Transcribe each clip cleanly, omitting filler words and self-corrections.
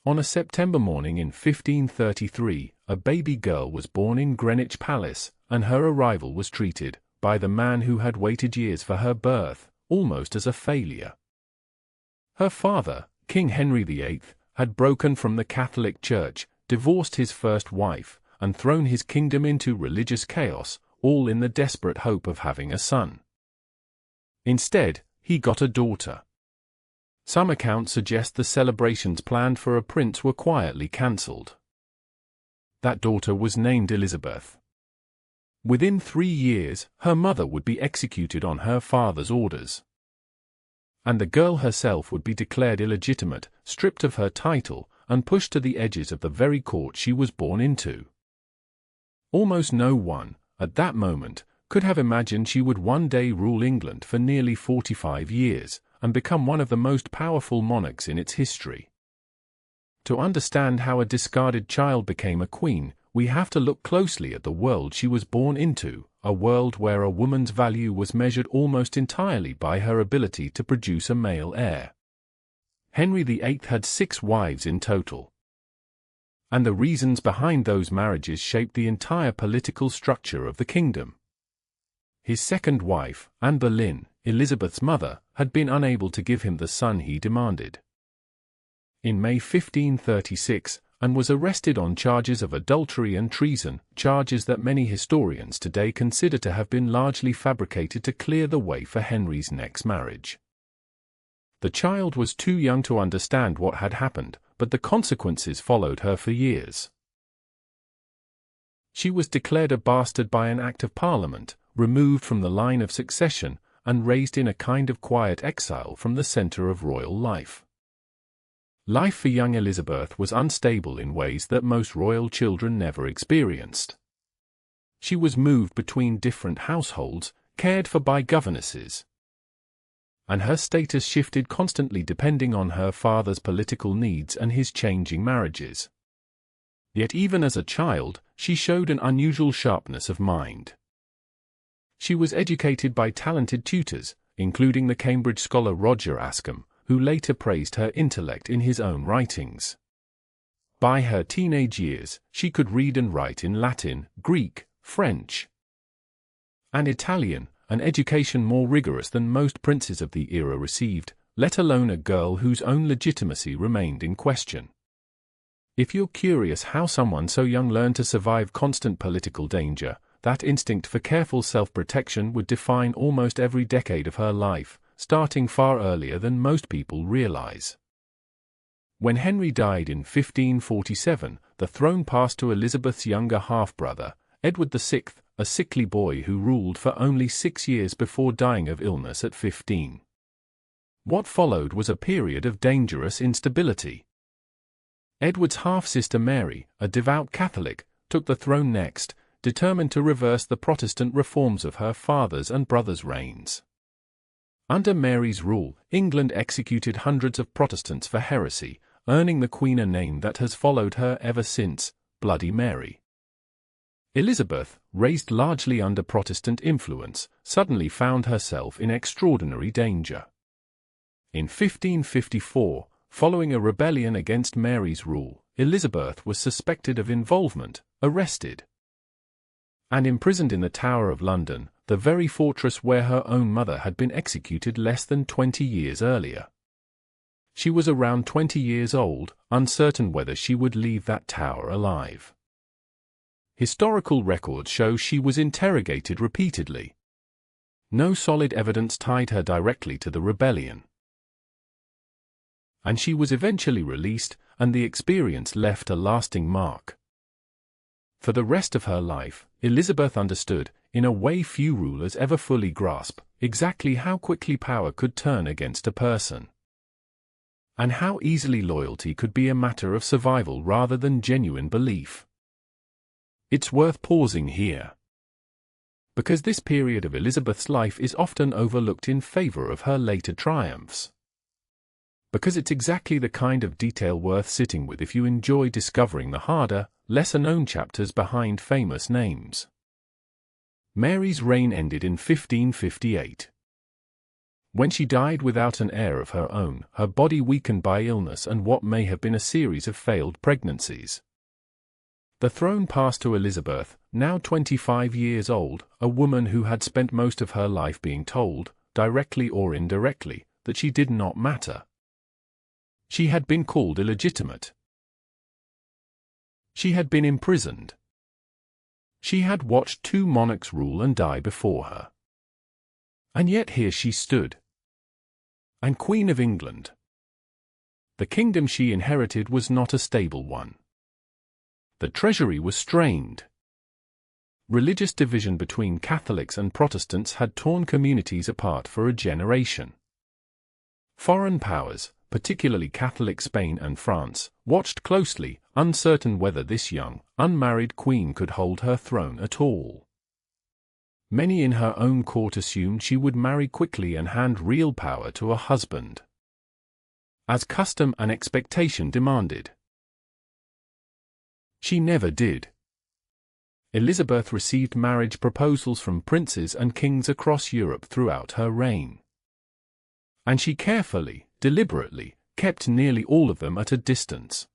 On a September morning in 1533, a baby girl was born in Greenwich Palace, and her arrival was treated, by the man who had waited years for her birth, almost as a failure. Her father, King Henry VIII, had broken from the Catholic Church, divorced his first wife, and thrown his kingdom into religious chaos, all in the desperate hope of having a son. Instead, he got a daughter. Some accounts suggest the celebrations planned for a prince were quietly cancelled. That daughter was named Elizabeth. Within 3 years, her mother would be executed on her father's orders. And the girl herself would be declared illegitimate, stripped of her title, and pushed to the edges of the very court she was born into. Almost no one, at that moment, could have imagined she would one day rule England for nearly 45 years, and become one of the most powerful monarchs in its history. To understand how a discarded child became a queen, we have to look closely at the world she was born into, a world where a woman's value was measured almost entirely by her ability to produce a male heir. Henry VIII had 6 wives in total. And the reasons behind those marriages shaped the entire political structure of the kingdom. His second wife, Anne Boleyn, Elizabeth's mother, had been unable to give him the son he demanded. In May 1536, Anne was arrested on charges of adultery and treason, charges that many historians today consider to have been largely fabricated to clear the way for Henry's next marriage. The child was too young to understand what had happened, but the consequences followed her for years. She was declared a bastard by an Act of Parliament, removed from the line of succession, and raised in a kind of quiet exile from the centre of royal life. Life for young Elizabeth was unstable in ways that most royal children never experienced. She was moved between different households, cared for by governesses. And her status shifted constantly depending on her father's political needs and his changing marriages. Yet even as a child, she showed an unusual sharpness of mind. She was educated by talented tutors, including the Cambridge scholar Roger Ascham, who later praised her intellect in his own writings. By her teenage years, she could read and write in Latin, Greek, French, and Italian, an education more rigorous than most princes of the era received, let alone a girl whose own legitimacy remained in question. If you're curious how someone so young learned to survive constant political danger, that instinct for careful self-protection would define almost every decade of her life, starting far earlier than most people realize. When Henry died in 1547, the throne passed to Elizabeth's younger half-brother, Edward VI, a sickly boy who ruled for only 6 years before dying of illness at 15. What followed was a period of dangerous instability. Edward's half-sister Mary, a devout Catholic, took the throne next, determined to reverse the Protestant reforms of her father's and brother's reigns. Under Mary's rule, England executed hundreds of Protestants for heresy, earning the Queen a name that has followed her ever since, Bloody Mary. Elizabeth, raised largely under Protestant influence, suddenly found herself in extraordinary danger. In 1554, following a rebellion against Mary's rule, Elizabeth was suspected of involvement, arrested, and imprisoned in the Tower of London, the very fortress where her own mother had been executed less than 20 years earlier. She was around 20 years old, uncertain whether she would leave that tower alive. Historical records show she was interrogated repeatedly. No solid evidence tied her directly to the rebellion. And she was eventually released, and the experience left a lasting mark. For the rest of her life, Elizabeth understood, in a way few rulers ever fully grasp, exactly how quickly power could turn against a person. And how easily loyalty could be a matter of survival rather than genuine belief. It's worth pausing here, because this period of Elizabeth's life is often overlooked in favor of her later triumphs. Because it's exactly the kind of detail worth sitting with if you enjoy discovering the harder, lesser-known chapters behind famous names. Mary's reign ended in 1558. When she died without an heir of her own, her body weakened by illness and what may have been a series of failed pregnancies. The throne passed to Elizabeth, now 25 years old, a woman who had spent most of her life being told, directly or indirectly, that she did not matter. She had been called illegitimate. She had been imprisoned. She had watched 2 monarchs rule and die before her. And yet here she stood. And Queen of England. The kingdom she inherited was not a stable one. The treasury was strained. Religious division between Catholics and Protestants had torn communities apart for a generation. Foreign powers, particularly Catholic Spain and France, watched closely, uncertain whether this young, unmarried queen could hold her throne at all. Many in her own court assumed she would marry quickly and hand real power to a husband, as custom and expectation demanded. She never did. Elizabeth received marriage proposals from princes and kings across Europe throughout her reign. And she carefully, deliberately, kept nearly all of them at a distance.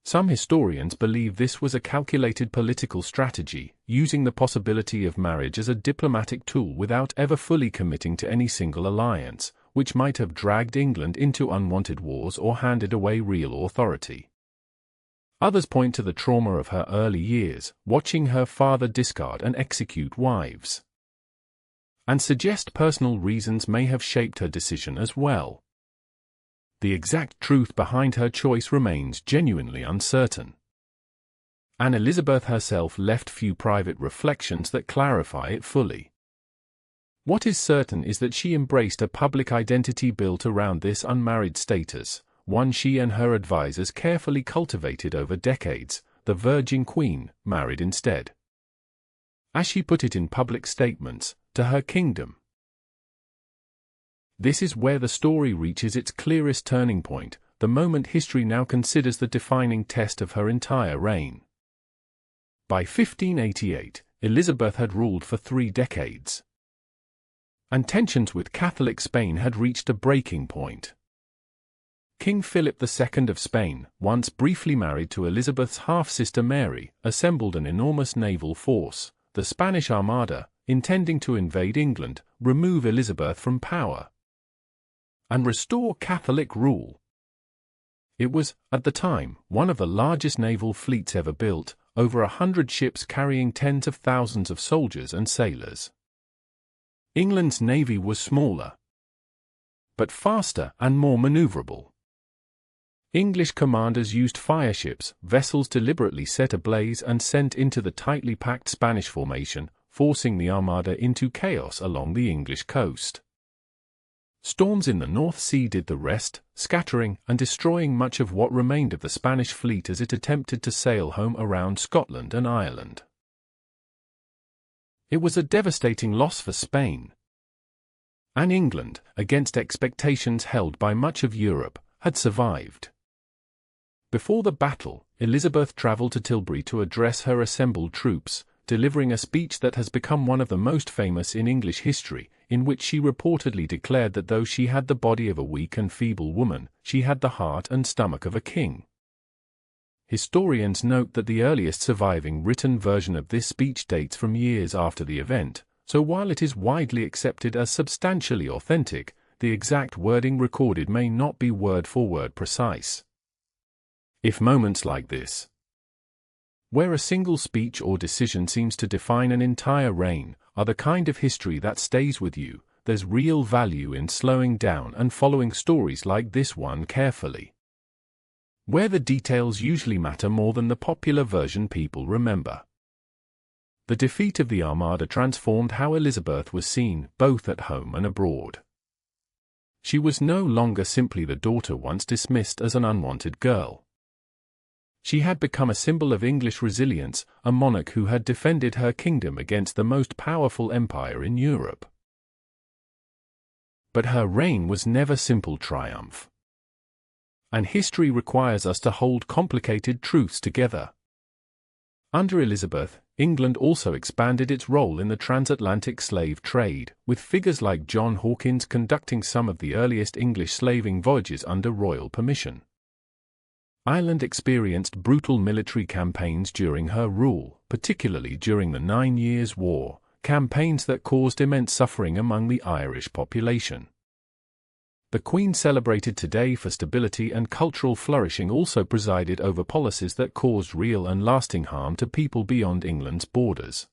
Some historians believe this was a calculated political strategy, using the possibility of marriage as a diplomatic tool without ever fully committing to any single alliance, which might have dragged England into unwanted wars or handed away real authority. Others point to the trauma of her early years, watching her father discard and execute wives, and suggest personal reasons may have shaped her decision as well. The exact truth behind her choice remains genuinely uncertain. And Elizabeth herself left few private reflections that clarify it fully. What is certain is that she embraced a public identity built around this unmarried status, one she and her advisors carefully cultivated over decades. The Virgin Queen married instead, as she put it in public statements, to her kingdom. This is where the story reaches its clearest turning point, the moment history now considers the defining test of her entire reign. By 1588, Elizabeth had ruled for 3 decades. And tensions with Catholic Spain had reached a breaking point. King Philip II of Spain, once briefly married to Elizabeth's half-sister Mary, assembled an enormous naval force, the Spanish Armada, intending to invade England, remove Elizabeth from power, and restore Catholic rule. It was, at the time, one of the largest naval fleets ever built, over 100 ships carrying tens of thousands of soldiers and sailors. England's navy was smaller, but faster and more maneuverable. English commanders used fireships, vessels deliberately set ablaze and sent into the tightly packed Spanish formation, forcing the Armada into chaos along the English coast. Storms in the North Sea did the rest, scattering and destroying much of what remained of the Spanish fleet as it attempted to sail home around Scotland and Ireland. It was a devastating loss for Spain. And England, against expectations held by much of Europe, had survived. Before the battle, Elizabeth travelled to Tilbury to address her assembled troops, delivering a speech that has become one of the most famous in English history, in which she reportedly declared that though she had the body of a weak and feeble woman, she had the heart and stomach of a king. Historians note that the earliest surviving written version of this speech dates from years after the event, so while it is widely accepted as substantially authentic, the exact wording recorded may not be word-for-word precise. If moments like this, where a single speech or decision seems to define an entire reign, are the kind of history that stays with you, there's real value in slowing down and following stories like this one carefully, where the details usually matter more than the popular version people remember. The defeat of the Armada transformed how Elizabeth was seen, both at home and abroad. She was no longer simply the daughter once dismissed as an unwanted girl. She had become a symbol of English resilience, a monarch who had defended her kingdom against the most powerful empire in Europe. But her reign was never simple triumph. And history requires us to hold complicated truths together. Under Elizabeth, England also expanded its role in the transatlantic slave trade, with figures like John Hawkins conducting some of the earliest English slaving voyages under royal permission. Ireland experienced brutal military campaigns during her rule, particularly during the 9 Years' War, campaigns that caused immense suffering among the Irish population. The Queen, celebrated today for stability and cultural flourishing, also presided over policies that caused real and lasting harm to people beyond England's borders.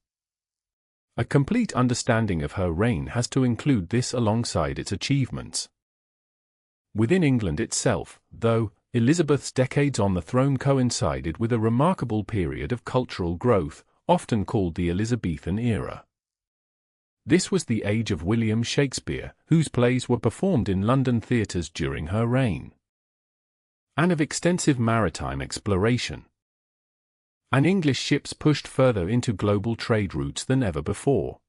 A complete understanding of her reign has to include this alongside its achievements. Within England itself, though, Elizabeth's decades on the throne coincided with a remarkable period of cultural growth, often called the Elizabethan era. This was the age of William Shakespeare, whose plays were performed in London theatres during her reign, and of extensive maritime exploration. And English ships pushed further into global trade routes than ever before.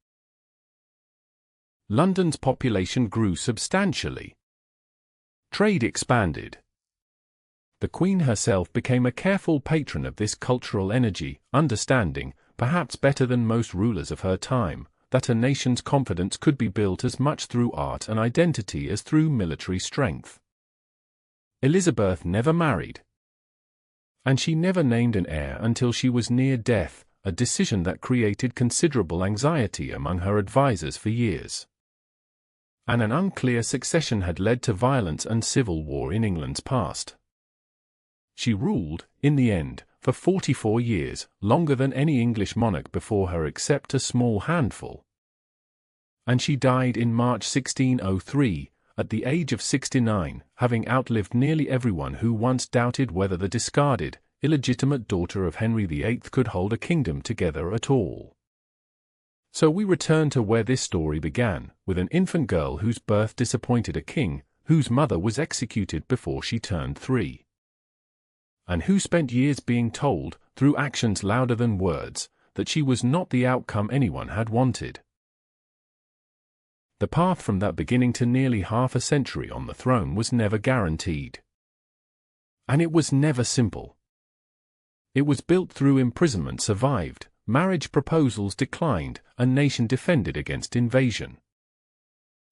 London's population grew substantially. Trade expanded. The Queen herself became a careful patron of this cultural energy, understanding, perhaps better than most rulers of her time, that a nation's confidence could be built as much through art and identity as through military strength. Elizabeth never married, and she never named an heir until she was near death, a decision that created considerable anxiety among her advisers for years. And an unclear succession had led to violence and civil war in England's past. She ruled, in the end, for 44 years, longer than any English monarch before her except a small handful. And she died in March 1603, at the age of 69, having outlived nearly everyone who once doubted whether the discarded, illegitimate daughter of Henry VIII could hold a kingdom together at all. So we return to where this story began, with an infant girl whose birth disappointed a king, whose mother was executed before she turned 3. And who spent years being told, through actions louder than words, that she was not the outcome anyone had wanted. The path from that beginning to nearly half a century on the throne was never guaranteed. And it was never simple. It was built through imprisonment survived, marriage proposals declined, a nation defended against invasion.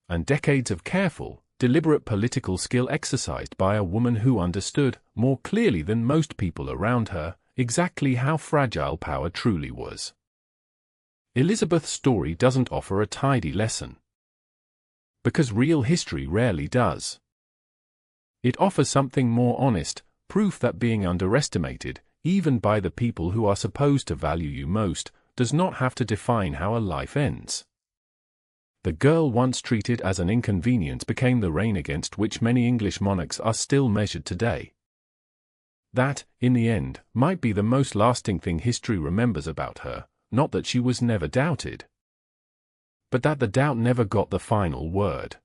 And decades of careful, deliberate political skill exercised by a woman who understood, more clearly than most people around her, exactly how fragile power truly was. Elizabeth's story doesn't offer a tidy lesson, because real history rarely does. It offers something more honest, proof that being underestimated, even by the people who are supposed to value you most, does not have to define how a life ends. The girl once treated as an inconvenience became the reign against which many English monarchs are still measured today. That, in the end, might be the most lasting thing history remembers about her, not that she was never doubted, but that the doubt never got the final word.